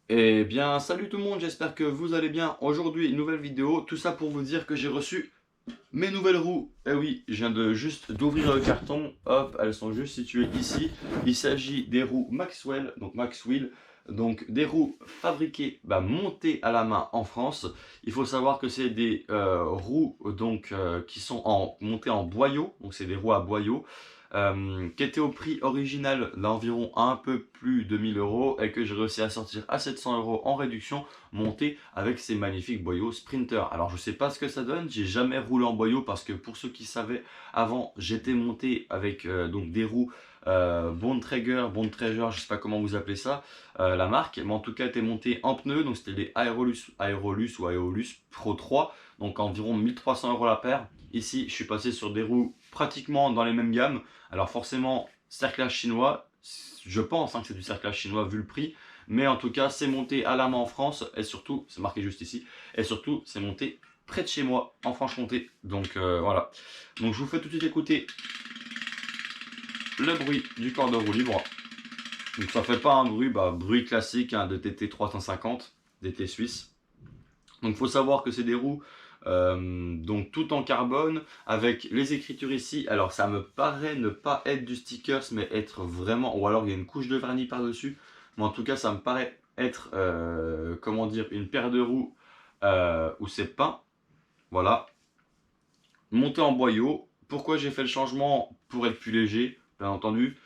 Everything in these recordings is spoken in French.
Eh bien, salut tout le monde, j'espère que vous allez bien. Aujourd'hui, une nouvelle vidéo, tout ça pour vous dire que j'ai reçu mes nouvelles roues. Eh oui, je viens de juste d'ouvrir le carton, hop, elles sont juste situées ici. Il s'agit des roues Maxwell, donc Maxwell, donc des roues fabriquées, montées à la main en France. Il faut savoir que c'est des roues qui sont montées en boyau, donc c'est des roues à boyau qui était au prix original d'environ un peu plus de 1000 euros et que j'ai réussi à sortir à 700 euros en réduction, monté avec ces magnifiques boyaux Sprinter. Alors je sais pas ce que ça donne, j'ai jamais roulé en boyau parce que pour ceux qui savaient, avant j'étais monté avec donc des roues Bond Traeger, je sais pas comment vous appelez ça, la marque, mais en tout cas était monté en pneus, donc c'était des Aerolus ou Aeolus Pro 3, donc environ 1300 euros la paire. Ici je suis passé sur des roues pratiquement dans les mêmes gammes. Alors forcément, cerclage chinois, je pense que c'est du cerclage chinois vu le prix, mais en tout cas c'est monté à la main en France, et surtout, c'est marqué juste ici, et surtout c'est monté près de chez moi, en Franche-Comté, donc voilà. Donc je vous fais tout de suite écouter le bruit du corps de roue libre. Donc ça fait pas un bruit classique de TT 350, DT suisse. Donc il faut savoir que c'est des roues donc tout en carbone avec les écritures ici. Alors ça me paraît ne pas être du stickers mais être vraiment, ou alors il y a une couche de vernis par dessus, mais en tout cas ça me paraît être comment dire, une paire de roues où c'est peint, voilà, monté en boyau. Pourquoi j'ai fait le changement? Pour être plus léger, bien entendu,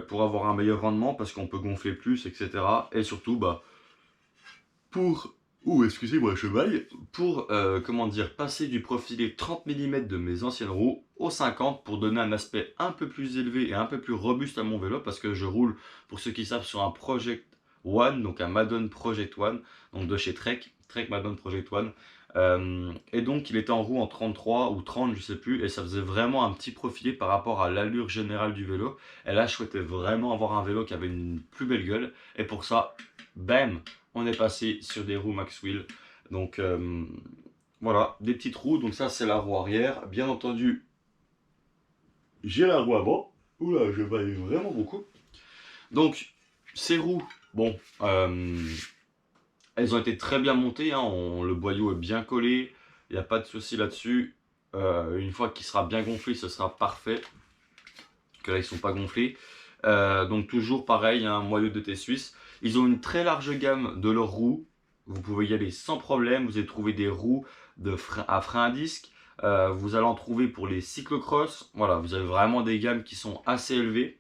pour avoir un meilleur rendement parce qu'on peut gonfler plus, etc. Et surtout pour excusez-moi, cheval, pour comment dire, passer du profilé 30 mm de mes anciennes roues au 50 pour donner un aspect un peu plus élevé et un peu plus robuste à mon vélo parce que je roule, pour ceux qui savent, sur un Project One, donc un Madone Project One, donc de chez Trek Madone Project One. Et donc il était en roue en 33 ou 30, je sais plus, et ça faisait vraiment un petit profilé par rapport à l'allure générale du vélo. Et là je souhaitais vraiment avoir un vélo qui avait une plus belle gueule, et pour ça, bam, on est passé sur des roues Maxwell. Donc voilà, des petites roues. Donc ça c'est la roue arrière. Bien entendu, j'ai la roue avant. Oula, je valais vraiment beaucoup. Donc ces roues, bon, elles ont été très bien montées, hein. Le boyau est bien collé, il n'y a pas de souci là-dessus. Une fois qu'il sera bien gonflé, ce sera parfait. Que là ils sont pas gonflés. Donc toujours pareil, un moyeu de thé suisse. Ils ont une très large gamme de leurs roues. Vous pouvez y aller sans problème. Vous allez trouver des roues à frein à disque. Vous allez en trouver pour les cyclocross. Voilà, vous avez vraiment des gammes qui sont assez élevées.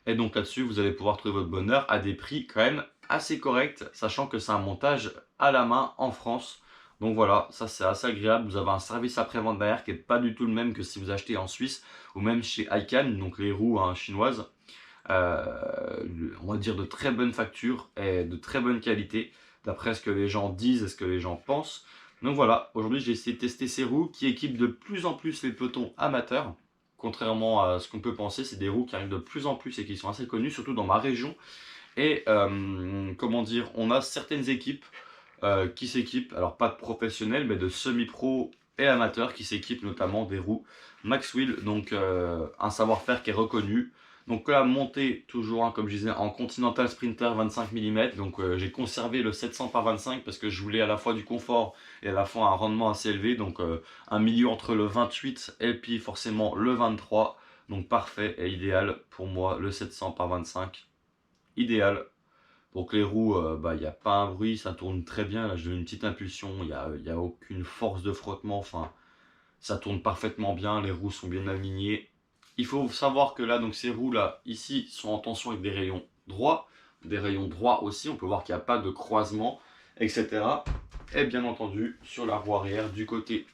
Et donc là-dessus, vous allez pouvoir trouver votre bonheur à des prix quand même assez corrects, sachant que c'est un montage à la main en France. Donc voilà, ça c'est assez agréable. Vous avez un service après-vente derrière qui n'est pas du tout le même que si vous achetez en Suisse ou même chez Ican, donc les roues chinoises. On va dire de très bonne facture et de très bonne qualité, d'après ce que les gens disent et ce que les gens pensent. Donc voilà, aujourd'hui j'ai essayé de tester ces roues qui équipent de plus en plus les pelotons amateurs. Contrairement à ce qu'on peut penser, c'est des roues qui arrivent de plus en plus et qui sont assez connues, surtout dans ma région. Et comment dire, on a certaines équipes qui s'équipent, alors pas de professionnels, mais de semi-pro et amateurs qui s'équipent notamment des roues Maxwell, donc un savoir-faire qui est reconnu. Donc là, monté toujours, comme je disais, en Continental Sprinter 25 mm. Donc j'ai conservé le 700 par 25 parce que je voulais à la fois du confort et à la fois un rendement assez élevé. Donc un milieu entre le 28 et puis forcément le 23. Donc parfait et idéal pour moi, le 700 par 25. Idéal. Donc les roues, il n'y a pas un bruit, ça tourne très bien. Là, je donne une petite impulsion, il y a aucune force de frottement. Enfin, ça tourne parfaitement bien, les roues sont bien alignées. Il faut savoir que là, donc ces roues là, ici, sont en tension avec des rayons droits aussi. On peut voir qu'il n'y a pas de croisement, etc. Et bien entendu, sur la roue arrière, du côté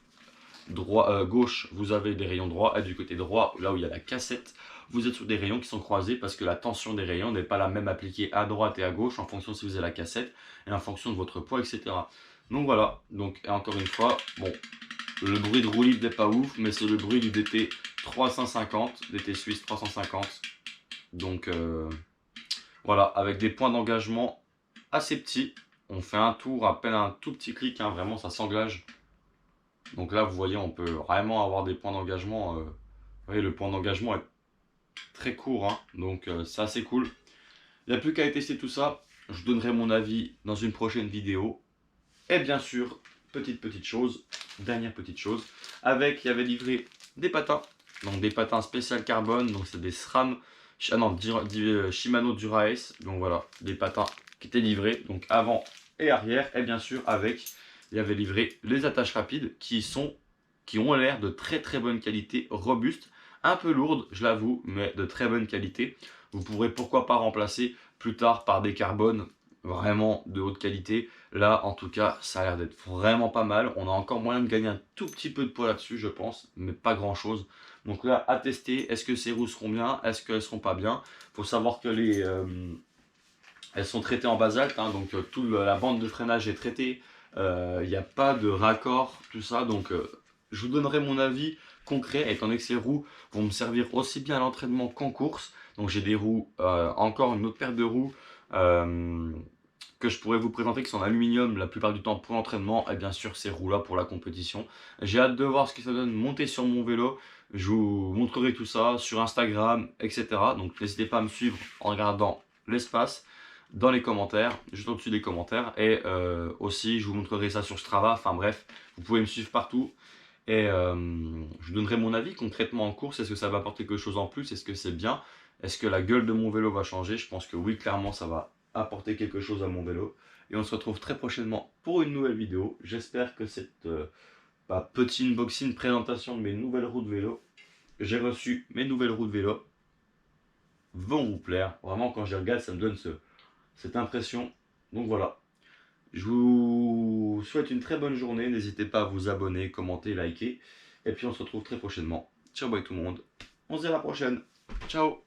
droit, gauche, vous avez des rayons droits, et du côté droit, là où il y a la cassette, vous êtes sur des rayons qui sont croisés parce que la tension des rayons n'est pas la même appliquée à droite et à gauche en fonction si vous avez la cassette et en fonction de votre poids, etc. Donc voilà, donc et encore une fois, bon, le bruit de roue libre n'est pas ouf, mais c'est le bruit du DT 350, DT Suisse 350. Donc voilà, avec des points d'engagement assez petits. On fait un tour, à peine un tout petit clic, hein, vraiment ça s'engage. Donc là, vous voyez, on peut vraiment avoir des points d'engagement. Vous voyez, le point d'engagement est très court, hein, donc c'est assez cool. Il n'y a plus qu'à tester tout ça. Je donnerai mon avis dans une prochaine vidéo. Et bien sûr, petite chose, dernière petite chose, il y avait livré des patins, donc des patins spécial carbone, donc c'est des SRAM, ah non, Shimano Dura-Ace, donc voilà, des patins qui étaient livrés, donc avant et arrière, et bien sûr il y avait livré les attaches rapides qui ont l'air de très bonne qualité, robustes, un peu lourdes, je l'avoue, mais de très bonne qualité. Vous pourrez pourquoi pas remplacer plus tard par des carbones vraiment de haute qualité. Là, en tout cas, ça a l'air d'être vraiment pas mal. On a encore moyen de gagner un tout petit peu de poids là-dessus, je pense, mais pas grand-chose. Donc là, à tester, est-ce que ces roues seront bien? Est-ce qu'elles seront pas bien? Il faut savoir que elles sont traitées en basalte, hein, donc toute la bande de freinage est traitée. Il n'y a pas de raccord, tout ça. Donc, je vous donnerai mon avis concret, étant donné que ces roues vont me servir aussi bien à l'entraînement qu'en course. Donc, j'ai des roues, encore une autre paire de roues. Que je pourrais vous présenter qui sont en aluminium la plupart du temps pour l'entraînement et bien sûr ces roues là pour la compétition. J'ai hâte de voir ce que ça donne monter sur mon vélo. Je vous montrerai tout ça sur Instagram, etc. Donc n'hésitez pas à me suivre en regardant l'espace dans les commentaires, juste au-dessus des commentaires. Et aussi je vous montrerai ça sur Strava. Enfin bref, vous pouvez me suivre partout. Et je vous donnerai mon avis concrètement en course. Est-ce que ça va apporter quelque chose en plus? Est-ce que c'est bien? Est-ce que la gueule de mon vélo va changer? Je pense que oui, clairement, ça va apporter quelque chose à mon vélo. Et on se retrouve très prochainement pour une nouvelle vidéo. J'espère que cette petit unboxing présentation de mes nouvelles roues de vélo, j'ai reçu mes nouvelles roues de vélo, vont vous plaire. Vraiment, quand je les regarde, ça me donne cette impression. Donc voilà. Je vous souhaite une très bonne journée. N'hésitez pas à vous abonner, commenter, liker. Et puis on se retrouve très prochainement. Ciao, bye tout le monde. On se dit à la prochaine. Ciao.